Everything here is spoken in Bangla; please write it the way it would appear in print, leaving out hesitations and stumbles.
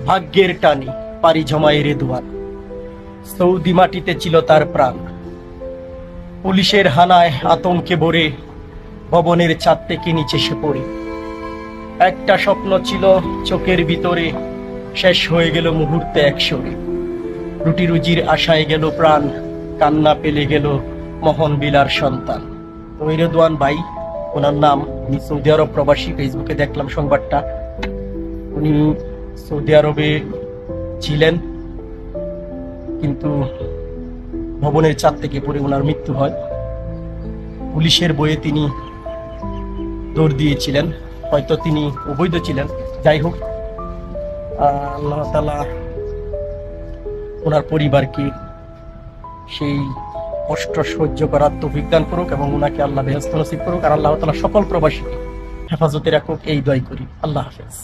ভাগ্যের টানে পারি জমায় রেদওয়ান, সৌদি মাটিতে ছিল তার প্রাণ। পুলিশের হানায় আতঙ্কে ভরে ভবনের ছাদ থেকে নিচে সে পড়ে। একটা স্বপ্ন ছিল চোখের ভিতরে, শেষ হয়ে গেল মুহূর্তে একসরে। রুটি রুজির আশায় গেল প্রাণ, কান্না পেলে গেল মোহন বিলার সন্তান। তো এই রেদওয়ান ভাই, ওনার নাম, উনি সৌদি আরব প্রবাসী। ফেসবুকে দেখলাম সংবাদটা। উনি সৌদি আরবে ছিলেন, কিন্তু ভবনের ছাদ থেকে পড়ে ওনার মৃত্যু হয়। পুলিশের বয়ে তিনি দৌড় দিয়েছিলেন, হয়তো তিনি অবৈধ ছিলেন। যাই হোক, আল্লাহ তাআলা ওনার পরিবারকে সেই কষ্ট সহ্য করার তৌফিক দান করুক এবং ওনাকে আল্লাহ বেহেশত নসিব করুক। আর আল্লাহ তাআলা সকল প্রবাসীকে হেফাজতে রাখুক, এই দোয়াই করি। আল্লাহ হাফেজ।